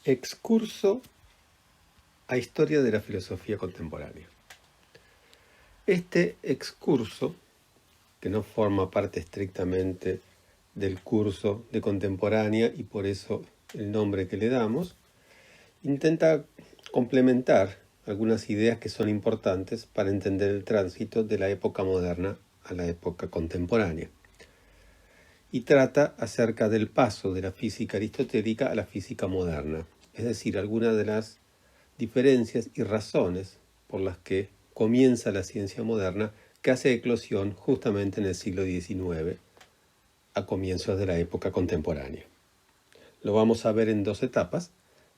Excurso a historia de la filosofía contemporánea. Este excurso, que no forma parte estrictamente del curso de contemporánea y por eso el nombre que le damos, intenta complementar algunas ideas que son importantes para entender el tránsito de la época moderna a la época contemporánea. Y trata acerca del paso de la física aristotélica a la física moderna, es decir, algunas de las diferencias y razones por las que comienza la ciencia moderna que hace eclosión justamente en el siglo XIX, a comienzos de la época contemporánea. Lo vamos a ver en dos etapas.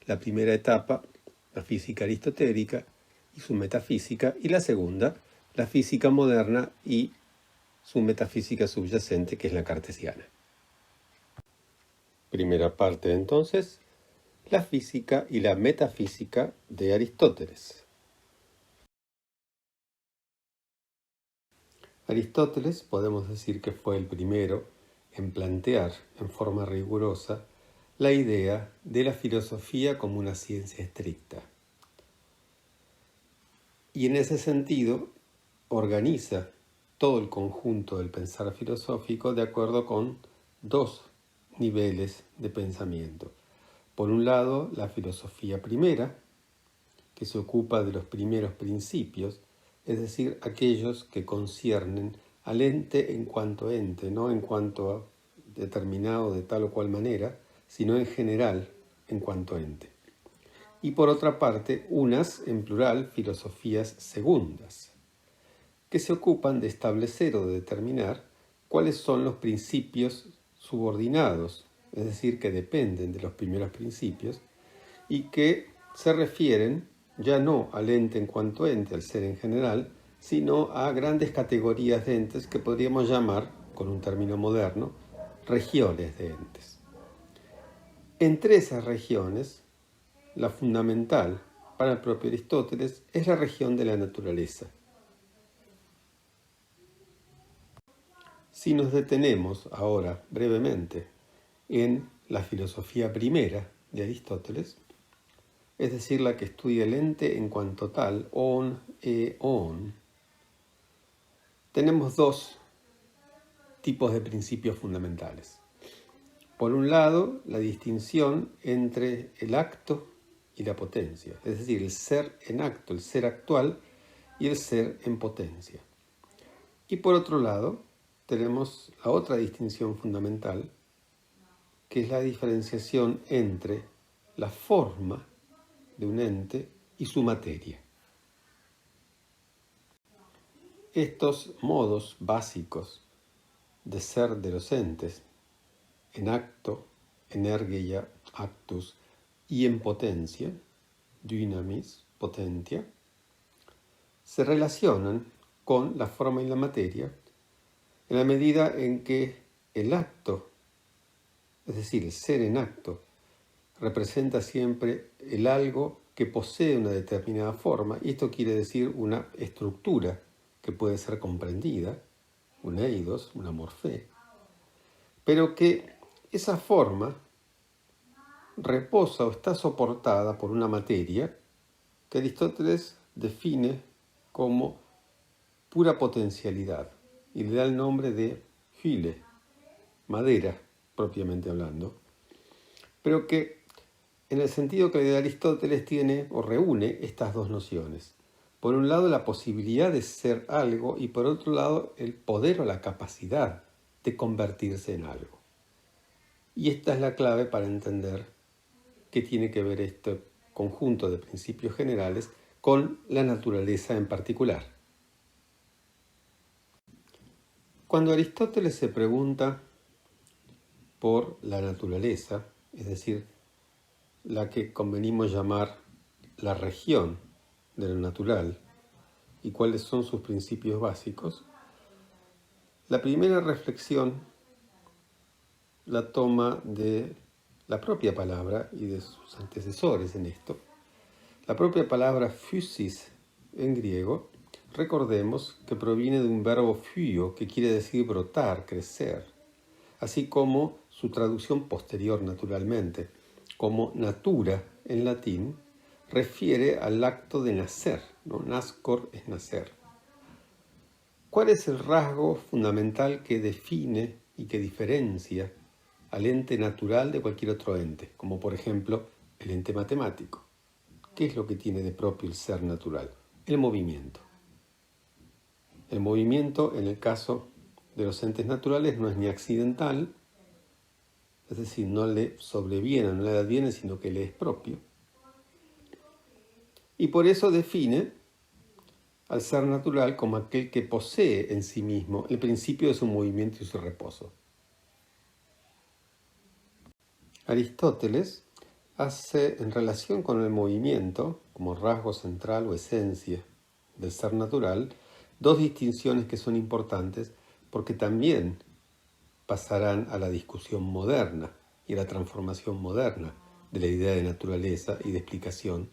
La primera etapa, la física aristotélica y su metafísica, y la segunda, la física moderna y su metafísica subyacente, que es la cartesiana. Primera parte, entonces, la física y la metafísica de Aristóteles. Aristóteles podemos decir que fue el primero en plantear en forma rigurosa la idea de la filosofía como una ciencia estricta. Y en ese sentido organiza todo el conjunto del pensar filosófico de acuerdo con dos niveles de pensamiento. Por un lado, la filosofía primera, que se ocupa de los primeros principios, es decir, aquellos que conciernen al ente en cuanto ente, no en cuanto a determinado de tal o cual manera, sino en general en cuanto ente. Y por otra parte, unas, en plural, filosofías segundas, que se ocupan de establecer o de determinar cuáles son los principios subordinados, es decir, que dependen de los primeros principios, y que se refieren ya no al ente en cuanto ente, al ser en general, sino a grandes categorías de entes que podríamos llamar, con un término moderno, regiones de entes. Entre esas regiones, la fundamental para el propio Aristóteles es la región de la naturaleza. Si nos detenemos ahora brevemente en la filosofía primera de Aristóteles, es decir, la que estudia el ente en cuanto tal, on e on, tenemos dos tipos de principios fundamentales. Por un lado, la distinción entre el acto y la potencia, es decir, el ser en acto, el ser actual y el ser en potencia. Y por otro lado, tenemos la otra distinción fundamental, que es la diferenciación entre la forma de un ente y su materia. Estos modos básicos de ser de los entes, en acto, energia, actus, y en potencia, dynamis, potentia, se relacionan con la forma y la materia en la medida en que el acto, es decir, el ser en acto, representa siempre el algo que posee una determinada forma, y esto quiere decir una estructura que puede ser comprendida, un eidos, una morfé, pero que esa forma reposa o está soportada por una materia que Aristóteles define como pura potencialidad y le da el nombre de phyle, madera propiamente hablando, pero que en el sentido que le da Aristóteles tiene o reúne estas dos nociones. Por un lado, la posibilidad de ser algo y por otro lado, el poder o la capacidad de convertirse en algo. Y esta es la clave para entender qué tiene que ver este conjunto de principios generales con la naturaleza en particular. Cuando Aristóteles se pregunta por la naturaleza, es decir, la que convenimos llamar la región de lo natural y cuáles son sus principios básicos, la primera reflexión la toma de la propia palabra y de sus antecesores en esto. La propia palabra physis en griego, recordemos que proviene de un verbo phyo, que quiere decir brotar, crecer, así como su traducción posterior naturalmente, como natura en latín, refiere al acto de nacer, ¿no? Nascor es nacer. ¿Cuál es el rasgo fundamental que define y que diferencia al ente natural de cualquier otro ente, como por ejemplo el ente matemático? ¿Qué es lo que tiene de propio el ser natural? El movimiento. El movimiento, en el caso de los entes naturales, no es ni accidental, es decir, no le sobreviene, no le adviene, sino que le es propio. Y por eso define al ser natural como aquel que posee en sí mismo el principio de su movimiento y su reposo. Aristóteles hace, en relación con el movimiento, como rasgo central o esencia del ser natural, dos distinciones que son importantes porque también pasarán a la discusión moderna y a la transformación moderna de la idea de naturaleza y de explicación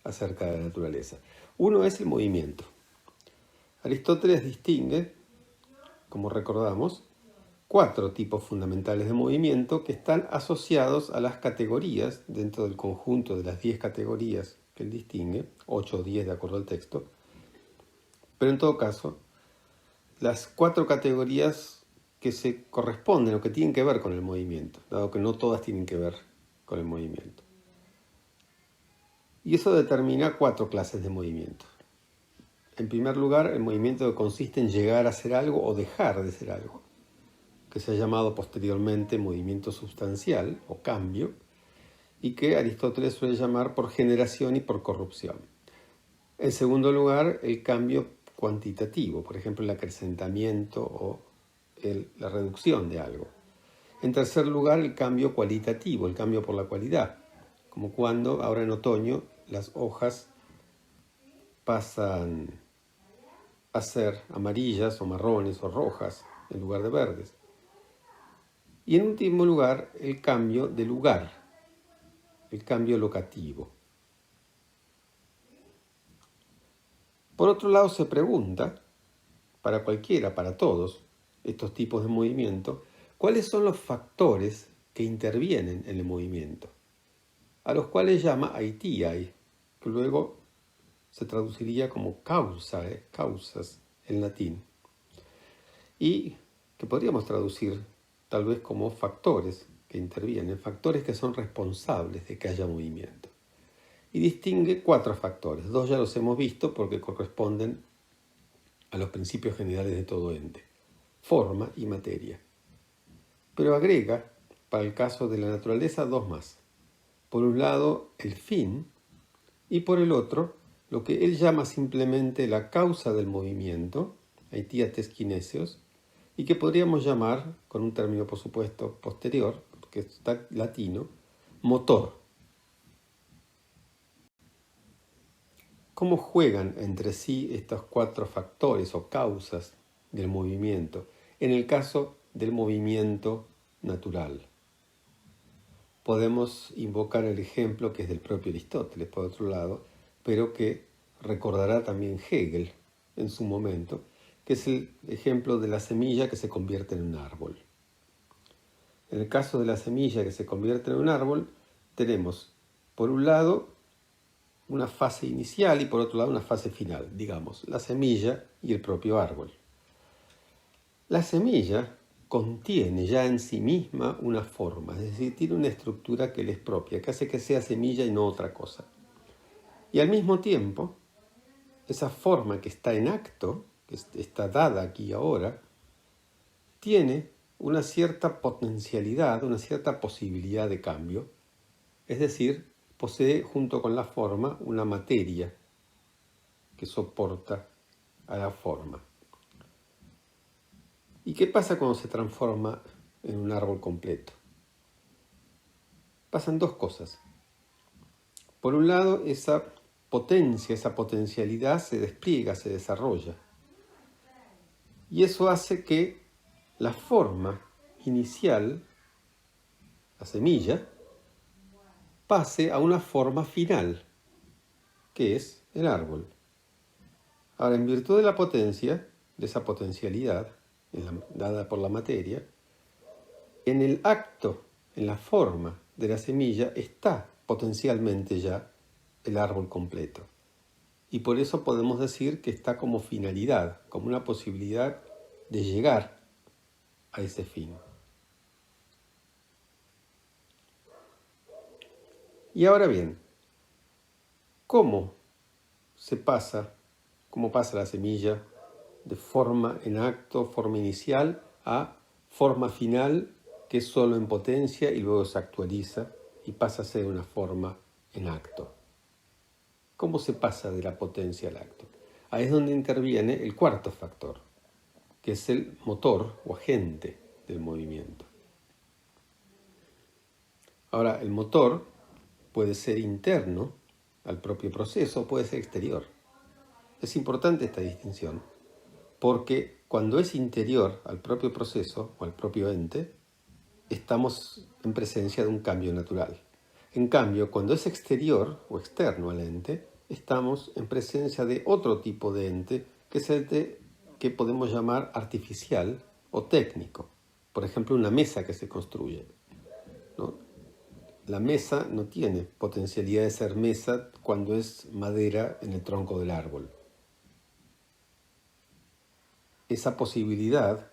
acerca de la naturaleza. Uno es el movimiento. Aristóteles distingue, como recordamos, 4 tipos fundamentales de movimiento que están asociados a las categorías dentro del conjunto de las 10 categorías que él distingue, 8 o 10 de acuerdo al texto, pero en todo caso, las 4 categorías que se corresponden o que tienen que ver con el movimiento, dado que no todas tienen que ver con el movimiento. Y eso determina 4 clases de movimiento. En primer lugar, el movimiento que consiste en llegar a hacer algo o dejar de hacer algo, que se ha llamado posteriormente movimiento sustancial o cambio, y que Aristóteles suele llamar por generación y por corrupción. En segundo lugar, el cambio cuantitativo, por ejemplo, el acrecentamiento o la reducción de algo. En tercer lugar, el cambio cualitativo, el cambio por la cualidad, como cuando ahora en otoño las hojas pasan a ser amarillas o marrones o rojas en lugar de verdes. Y en último lugar, el cambio de lugar, el cambio locativo. Por otro lado, se pregunta, para cualquiera, para todos estos tipos de movimiento, ¿cuáles son los factores que intervienen en el movimiento? A los cuales llama aitiai, que luego se traduciría como causae, causas en latín, y que podríamos traducir tal vez como factores que intervienen, factores que son responsables de que haya movimiento. Y distingue 4 factores. 2 ya los hemos visto porque corresponden a los principios generales de todo ente: forma y materia. Pero agrega, para el caso de la naturaleza, 2 más. Por un lado, el fin, y por el otro, lo que él llama simplemente la causa del movimiento, aitia tes kinesios, y que podríamos llamar, con un término por supuesto posterior, que está latino, motor. ¿Cómo juegan entre sí estos 4 factores o causas del movimiento en el caso del movimiento natural? Podemos invocar el ejemplo que es del propio Aristóteles, por otro lado, pero que recordará también Hegel en su momento, que es el ejemplo de la semilla que se convierte en un árbol. En el caso de la semilla que se convierte en un árbol, tenemos, por un lado, una fase inicial y por otro lado una fase final, digamos, la semilla y el propio árbol. La semilla contiene ya en sí misma una forma, es decir, tiene una estructura que le es propia, que hace que sea semilla y no otra cosa. Y al mismo tiempo, esa forma que está en acto, que está dada aquí ahora, tiene una cierta potencialidad, una cierta posibilidad de cambio, es decir, posee junto con la forma una materia que soporta a la forma. ¿Y qué pasa cuando se transforma en un árbol completo? Pasan 2 cosas. Por un lado, esa potencia, esa potencialidad se despliega, se desarrolla. Y eso hace que la forma inicial, la semilla, pase a una forma final, que es el árbol. Ahora, en virtud de la potencia, de esa potencialidad dada por la materia, en el acto, en la forma de la semilla, está potencialmente ya el árbol completo. Y por eso podemos decir que está como finalidad, como una posibilidad de llegar a ese fin. Y ahora bien, ¿cómo pasa la semilla de forma en acto, forma inicial, a forma final, que es solo en potencia y luego se actualiza y pasa a ser una forma en acto? ¿Cómo se pasa de la potencia al acto? Ahí es donde interviene el cuarto factor, que es el motor o agente del movimiento. Ahora, el motor puede ser interno al propio proceso o puede ser exterior. Es importante esta distinción, porque cuando es interior al propio proceso o al propio ente, estamos en presencia de un cambio natural. En cambio, cuando es exterior o externo al ente, estamos en presencia de otro tipo de ente, que es el que podemos llamar artificial o técnico. Por ejemplo, una mesa que se construye, ¿no? La mesa no tiene potencialidad de ser mesa cuando es madera en el tronco del árbol. Esa posibilidad,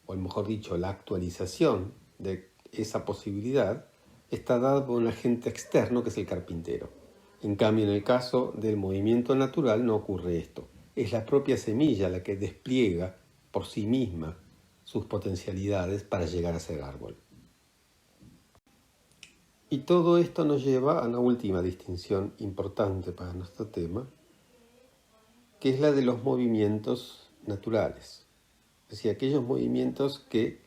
o mejor dicho, la actualización de esa posibilidad, está dada por un agente externo que es el carpintero. En cambio, en el caso del movimiento natural no ocurre esto. Es la propia semilla la que despliega por sí misma sus potencialidades para llegar a ser árbol. Y todo esto nos lleva a una última distinción importante para nuestro tema, que es la de los movimientos naturales. Es decir, aquellos movimientos que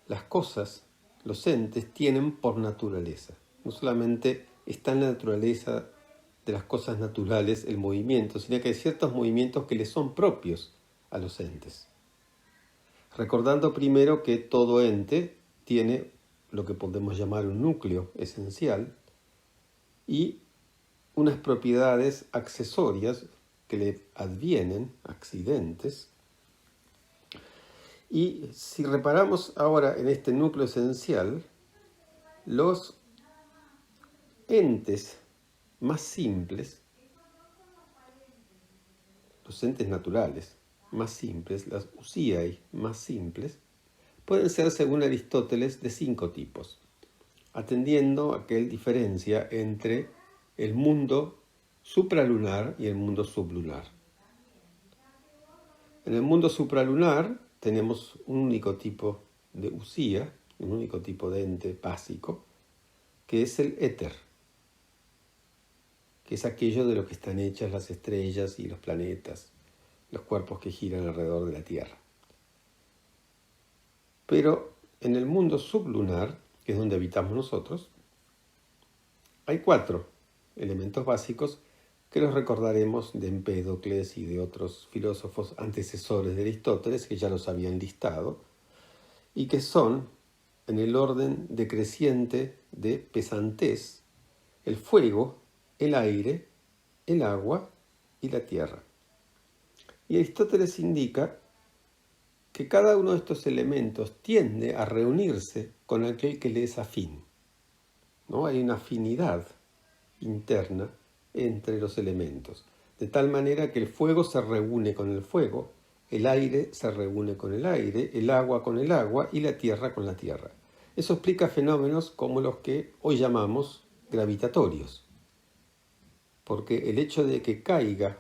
las cosas, los entes, tienen por naturaleza. No solamente está en la naturaleza de las cosas naturales el movimiento, sino que hay ciertos movimientos que les son propios a los entes. Recordando primero que todo ente tiene lo que podemos llamar un núcleo esencial y unas propiedades accesorias que le advienen, accidentes. Y si reparamos ahora en este núcleo esencial, los entes más simples, los entes naturales más simples, las usiai más simples, pueden ser, según Aristóteles, de 5 tipos, atendiendo a que él diferencia entre el mundo supralunar y el mundo sublunar. En el mundo supralunar tenemos un único tipo de usía, un único tipo de ente básico, que es el éter, que es aquello de lo que están hechas las estrellas y los planetas, los cuerpos que giran alrededor de la Tierra. Pero en el mundo sublunar, que es donde habitamos nosotros, hay 4 elementos básicos que los recordaremos de Empédocles y de otros filósofos antecesores de Aristóteles que ya los habían listado, y que son, en el orden decreciente de pesantez, el fuego, el aire, el agua y la tierra. Y Aristóteles indica que cada uno de estos elementos tiende a reunirse con aquel que le es afín, ¿no? Hay una afinidad interna entre los elementos, de tal manera que el fuego se reúne con el fuego, el aire se reúne con el aire, el agua con el agua y la tierra con la tierra. Eso explica fenómenos como los que hoy llamamos gravitatorios, porque el hecho de que caiga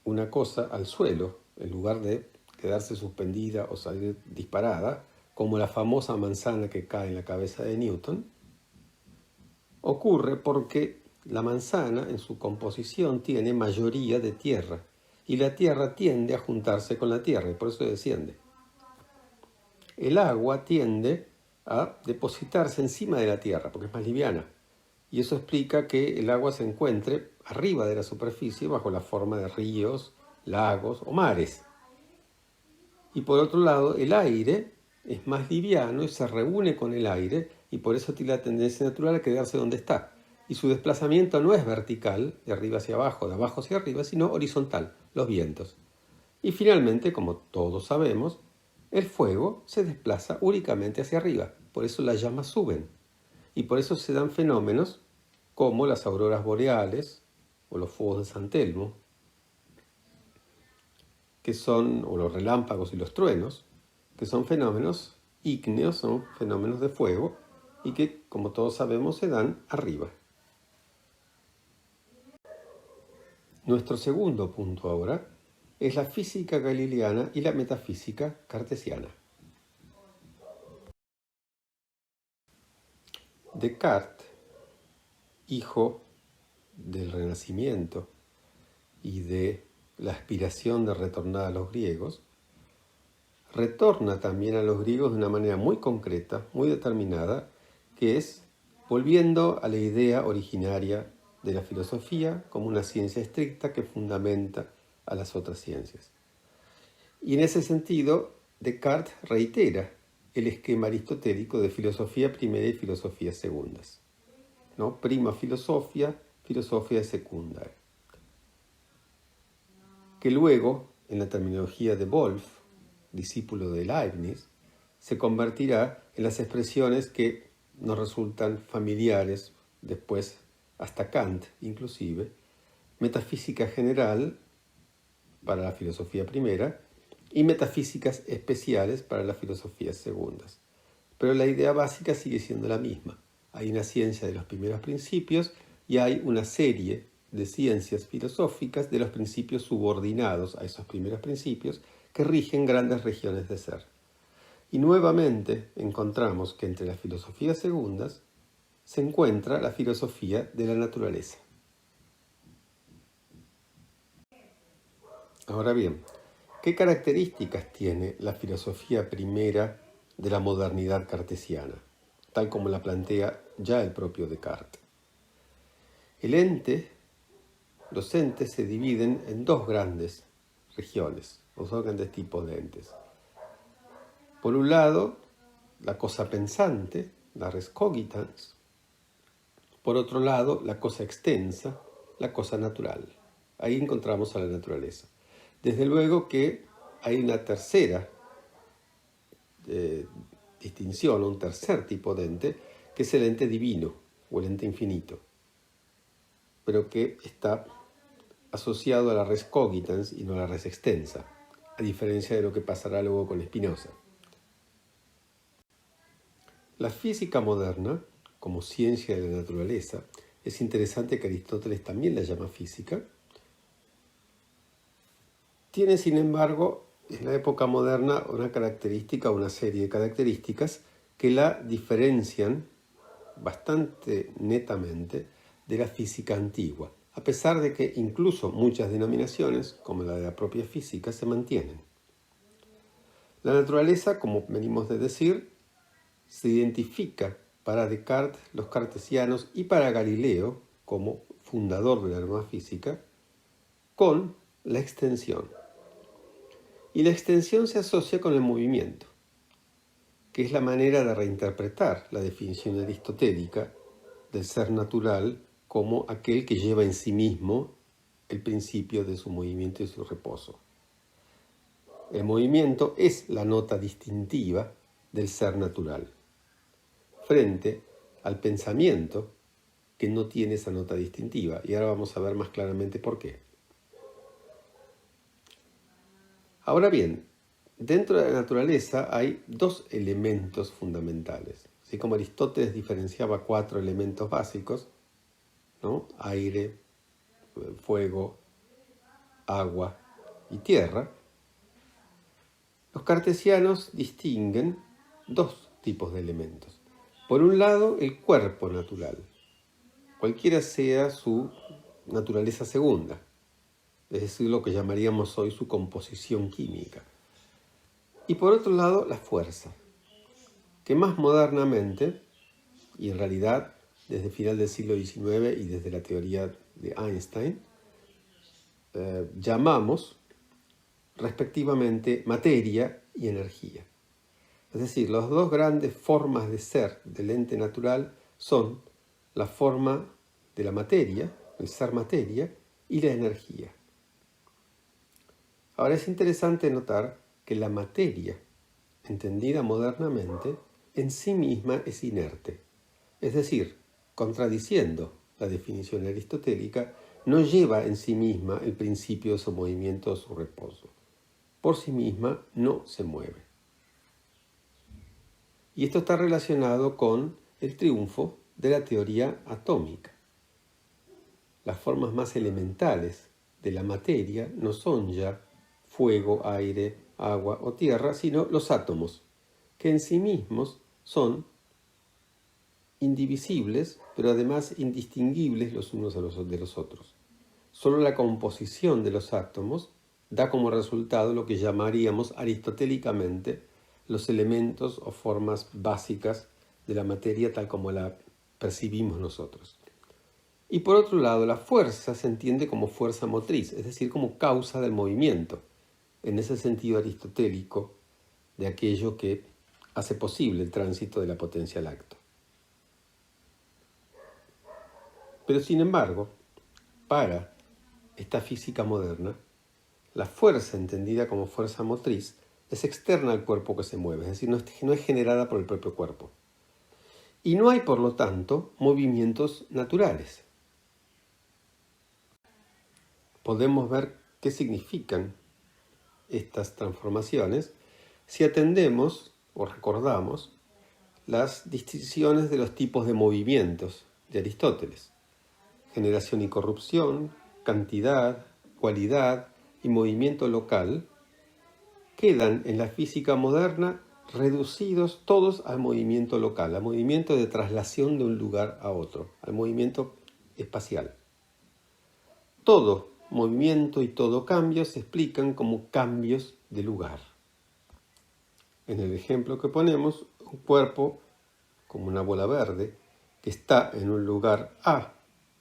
una cosa al suelo, en lugar de quedarse suspendida o salir disparada, como la famosa manzana que cae en la cabeza de Newton, ocurre porque la manzana en su composición tiene mayoría de tierra y la tierra tiende a juntarse con la tierra y por eso desciende. El agua tiende a depositarse encima de la tierra porque es más liviana y eso explica que el agua se encuentre arriba de la superficie bajo la forma de ríos, lagos o mares. Y por otro lado, el aire es más liviano y se reúne con el aire y por eso tiene la tendencia natural a quedarse donde está. Y su desplazamiento no es vertical, de arriba hacia abajo, de abajo hacia arriba, sino horizontal, los vientos. Y finalmente, como todos sabemos, el fuego se desplaza únicamente hacia arriba, por eso las llamas suben. Y por eso se dan fenómenos como las auroras boreales o los fuegos de San Telmo, que son, o los relámpagos y los truenos, que son fenómenos ígneos, son fenómenos de fuego, y que, como todos sabemos, se dan arriba. Nuestro segundo punto ahora es la física galileana y la metafísica cartesiana. Descartes, hijo del Renacimiento y de la aspiración de retornar a los griegos, retorna también a los griegos de una manera muy concreta, muy determinada, que es volviendo a la idea originaria de la filosofía como una ciencia estricta que fundamenta a las otras ciencias. Y en ese sentido, Descartes reitera el esquema aristotélico de filosofía primera y filosofía segundas, ¿no? Prima filosofia, filosofia secunda, que luego, en la terminología de Wolff, discípulo de Leibniz, se convertirá en las expresiones que nos resultan familiares después, hasta Kant inclusive, metafísica general para la filosofía primera y metafísicas especiales para las filosofías segundas. Pero la idea básica sigue siendo la misma. Hay una ciencia de los primeros principios y hay una serie de ciencias filosóficas de los principios subordinados a esos primeros principios que rigen grandes regiones de ser. Y nuevamente encontramos que entre las filosofías segundas se encuentra la filosofía de la naturaleza. Ahora bien, ¿qué características tiene la filosofía primera de la modernidad cartesiana, tal como la plantea ya el propio Descartes? Los entes se dividen en dos grandes regiones, dos grandes tipos de entes. Por un lado, la cosa pensante, la res cogitans. Por otro lado, la cosa extensa, la cosa natural. Ahí encontramos a la naturaleza. Desde luego que hay una tercera distinción, un tercer tipo de ente, que es el ente divino o el ente infinito, pero que está asociado a la res cogitans y no a la res extensa, a diferencia de lo que pasará luego con Spinoza. La física moderna, como ciencia de la naturaleza, es interesante que Aristóteles también la llama física, tiene sin embargo en la época moderna una serie de características que la diferencian bastante netamente de la física antigua, a pesar de que incluso muchas denominaciones, como la de la propia física, se mantienen. La naturaleza, como venimos de decir, se identifica para Descartes, los cartesianos y para Galileo, como fundador de la nueva física, con la extensión. Y la extensión se asocia con el movimiento, que es la manera de reinterpretar la definición aristotélica del ser natural como aquel que lleva en sí mismo el principio de su movimiento y su reposo. El movimiento es la nota distintiva del ser natural, frente al pensamiento que no tiene esa nota distintiva. Y ahora vamos a ver más claramente por qué. Ahora bien, dentro de la naturaleza hay dos elementos fundamentales. Así como Aristóteles diferenciaba 4 elementos básicos, ¿no? Aire, fuego, agua y tierra, los cartesianos distinguen 2 tipos de elementos. Por un lado, el cuerpo natural, cualquiera sea su naturaleza segunda, es decir, lo que llamaríamos hoy su composición química. Y por otro lado, la fuerza, que más modernamente, y en realidad desde el final del siglo XIX y desde la teoría de Einstein, llamamos respectivamente materia y energía. Es decir, las dos grandes formas de ser del ente natural son la forma de la materia, el ser materia, y la energía. Ahora es interesante notar que la materia, entendida modernamente, en sí misma es inerte. Es decir, contradiciendo la definición aristotélica, no lleva en sí misma el principio de su movimiento o su reposo. Por sí misma no se mueve. Y esto está relacionado con el triunfo de la teoría atómica. Las formas más elementales de la materia no son ya fuego, aire, agua o tierra, sino los átomos, que en sí mismos son indivisibles, pero además indistinguibles los unos de los otros. Solo la composición de los átomos da como resultado lo que llamaríamos aristotélicamente los elementos o formas básicas de la materia tal como la percibimos nosotros. Y por otro lado, la fuerza se entiende como fuerza motriz, es decir, como causa del movimiento, en ese sentido aristotélico de aquello que hace posible el tránsito de la potencia al acto. Pero sin embargo, para esta física moderna, la fuerza entendida como fuerza motriz es externa al cuerpo que se mueve, es decir, no es generada por el propio cuerpo. Y no hay, por lo tanto, movimientos naturales. Podemos ver qué significan estas transformaciones si atendemos o recordamos las distinciones de los tipos de movimientos de Aristóteles: generación y corrupción, cantidad, cualidad y movimiento local, quedan en la física moderna reducidos todos al movimiento local, al movimiento de traslación de un lugar a otro, al movimiento espacial. Todo movimiento y todo cambio se explican como cambios de lugar. En el ejemplo que ponemos, un cuerpo, como una bola verde, que está en un lugar A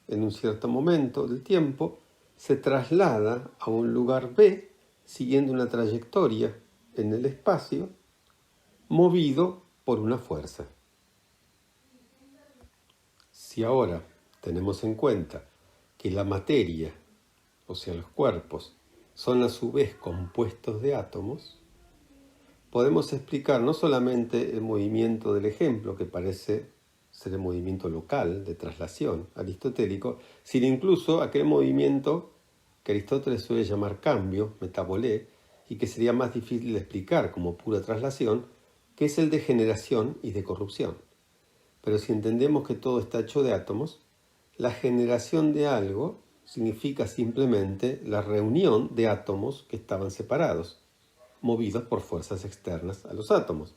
en un cierto momento del tiempo, se traslada a un lugar B siguiendo una trayectoria en el espacio, movido por una fuerza. Si ahora tenemos en cuenta que la materia, o sea, los cuerpos, son a su vez compuestos de átomos, podemos explicar no solamente el movimiento del ejemplo, que parece ser el movimiento local de traslación aristotélico, sino incluso aquel movimiento que Aristóteles suele llamar cambio, metabolé, y que sería más difícil de explicar como pura traslación, que es el de generación y de corrupción. Pero si entendemos que todo está hecho de átomos, la generación de algo significa simplemente la reunión de átomos que estaban separados, movidos por fuerzas externas a los átomos.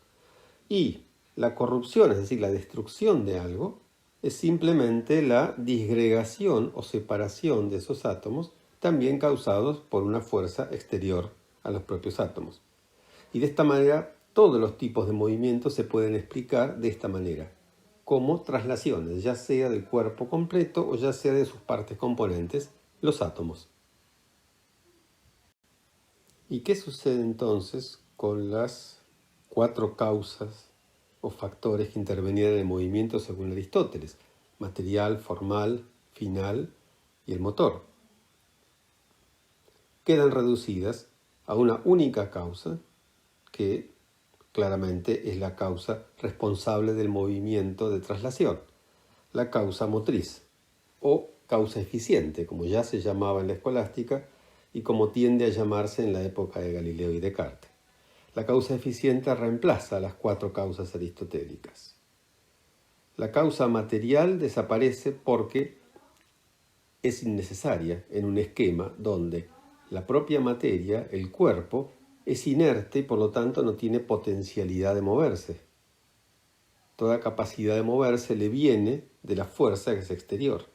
Y la corrupción, es decir, la destrucción de algo, es simplemente la disgregación o separación de esos átomos, también causados por una fuerza exterior a los propios átomos. Y de esta manera, todos los tipos de movimientos se pueden explicar de esta manera, como traslaciones, ya sea del cuerpo completo o ya sea de sus partes componentes, los átomos. ¿Y qué sucede entonces con las 4 causas o factores que intervenían en el movimiento según Aristóteles? Material, formal, final y el motor. Quedan reducidas a una única causa, que claramente es la causa responsable del movimiento de traslación, la causa motriz, o causa eficiente, como ya se llamaba en la escolástica y como tiende a llamarse en la época de Galileo y Descartes. La causa eficiente reemplaza las 4 causas aristotélicas. La causa material desaparece porque es innecesaria en un esquema donde la propia materia, el cuerpo, es inerte y por lo tanto no tiene potencialidad de moverse. Toda capacidad de moverse le viene de la fuerza que es exterior.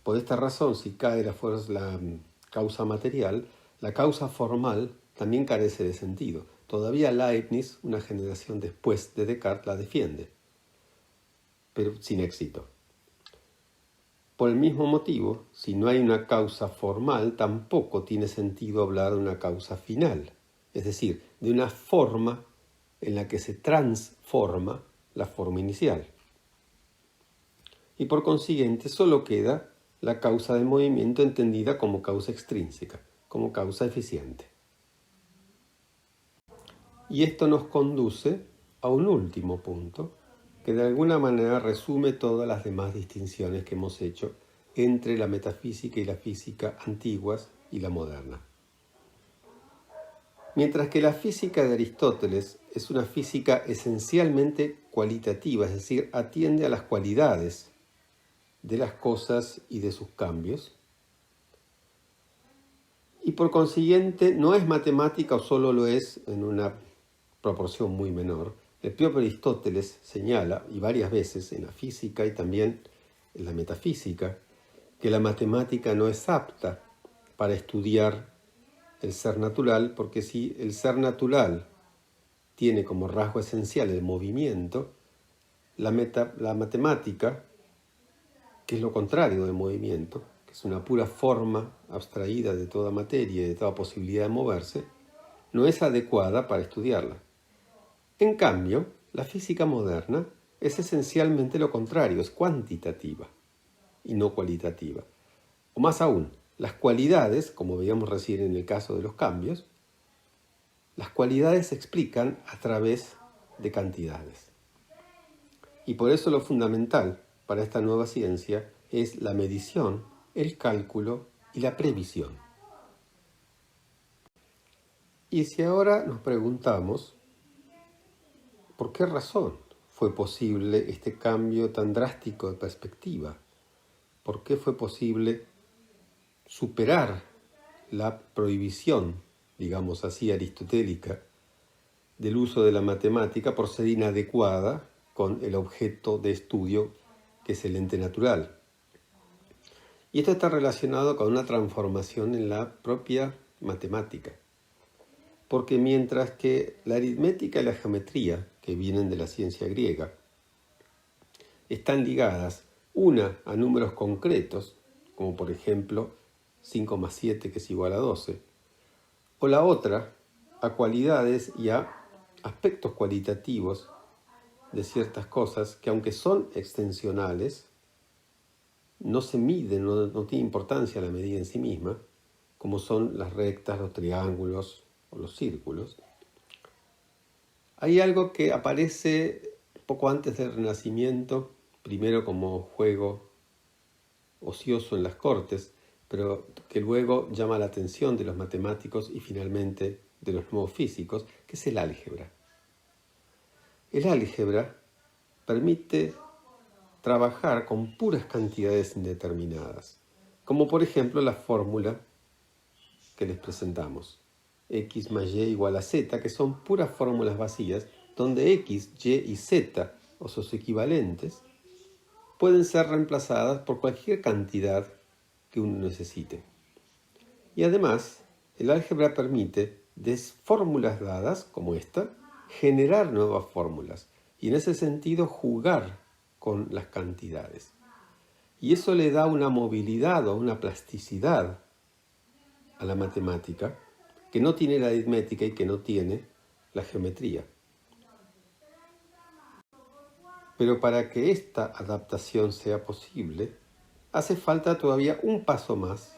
Por esta razón, si cae la causa material, la causa formal también carece de sentido. Todavía Leibniz, una generación después de Descartes, la defiende, pero sin éxito. Por el mismo motivo, si no hay una causa formal, tampoco tiene sentido hablar de una causa final, es decir, de una forma en la que se transforma la forma inicial. Y por consiguiente, solo queda la causa del movimiento entendida como causa extrínseca, como causa eficiente. Y esto nos conduce a un último punto, que de alguna manera resume todas las demás distinciones que hemos hecho entre la metafísica y la física antiguas y la moderna. Mientras que la física de Aristóteles es una física esencialmente cualitativa, es decir, atiende a las cualidades de las cosas y de sus cambios, y por consiguiente no es matemática o solo lo es en una proporción muy menor. El propio Aristóteles señala, y varias veces en la física y también en la metafísica, que la matemática no es apta para estudiar el ser natural, porque si el ser natural tiene como rasgo esencial el movimiento, la matemática, que es lo contrario del movimiento, que es una pura forma abstraída de toda materia y de toda posibilidad de moverse, no es adecuada para estudiarla. En cambio, la física moderna es esencialmente lo contrario, es cuantitativa y no cualitativa. O más aún, las cualidades, como veíamos recién en el caso de los cambios, las cualidades se explican a través de cantidades. Y por eso lo fundamental para esta nueva ciencia es la medición, el cálculo y la previsión. Y si ahora nos preguntamos, ¿por qué razón fue posible este cambio tan drástico de perspectiva? ¿Por qué fue posible superar la prohibición, digamos así, aristotélica, del uso de la matemática por ser inadecuada con el objeto de estudio que es el ente natural? Y esto está relacionado con una transformación en la propia matemática. Porque mientras que la aritmética y la geometría, que vienen de la ciencia griega, están ligadas una a números concretos, como por ejemplo 5 más 7 que es igual a 12, o la otra a cualidades y a aspectos cualitativos de ciertas cosas que, aunque son extensionales, no se miden, no tiene importancia la medida en sí misma, como son las rectas, los triángulos o los círculos. Hay algo que aparece poco antes del Renacimiento, primero como juego ocioso en las cortes, pero que luego llama la atención de los matemáticos y finalmente de los nuevos físicos, que es el álgebra. El álgebra permite trabajar con puras cantidades indeterminadas, como por ejemplo la fórmula que les presentamos, x más y igual a z, que son puras fórmulas vacías, donde x, y y z, o sus equivalentes, pueden ser reemplazadas por cualquier cantidad que uno necesite. Y además, el álgebra permite, de fórmulas dadas como esta, generar nuevas fórmulas y en ese sentido jugar con las cantidades. Y eso le da una movilidad o una plasticidad a la matemática que no tiene la aritmética y que no tiene la geometría. Pero para que esta adaptación sea posible, hace falta todavía un paso más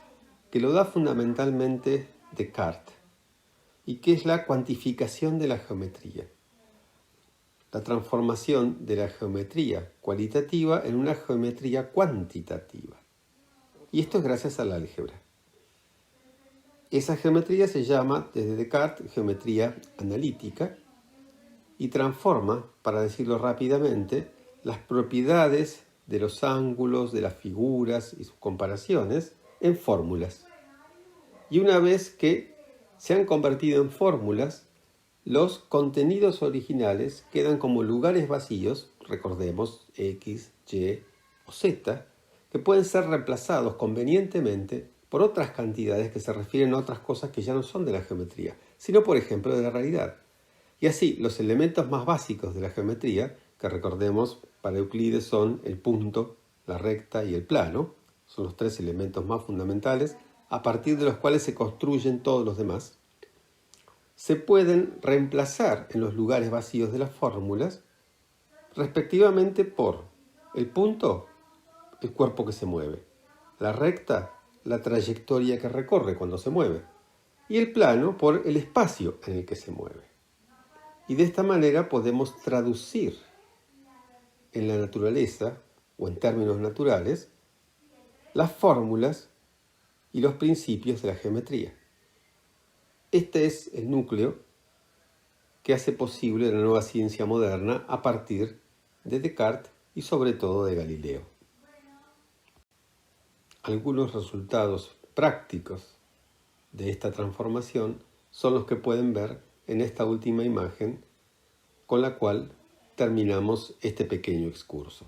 que lo da fundamentalmente Descartes y que es la cuantificación de la geometría. La transformación de la geometría cualitativa en una geometría cuantitativa. Y esto es gracias al álgebra. Esa geometría se llama, desde Descartes, geometría analítica y transforma, para decirlo rápidamente, las propiedades de los ángulos, de las figuras y sus comparaciones en fórmulas. Y una vez que se han convertido en fórmulas, los contenidos originales quedan como lugares vacíos, recordemos x, y o z, que pueden ser reemplazados convenientemente por otras cantidades que se refieren a otras cosas que ya no son de la geometría, sino por ejemplo de la realidad. Y así, los elementos más básicos de la geometría, que recordemos para Euclides son el punto, la recta y el plano, son los tres elementos más fundamentales, a partir de los cuales se construyen todos los demás, se pueden reemplazar en los lugares vacíos de las fórmulas, respectivamente por el punto, el cuerpo que se mueve, la recta, la trayectoria que recorre cuando se mueve, y el plano por el espacio en el que se mueve. Y de esta manera podemos traducir en la naturaleza, o en términos naturales, las fórmulas y los principios de la geometría. Este es el núcleo que hace posible la nueva ciencia moderna a partir de Descartes y sobre todo de Galileo. Algunos resultados prácticos de esta transformación son los que pueden ver en esta última imagen, con la cual terminamos este pequeño excurso.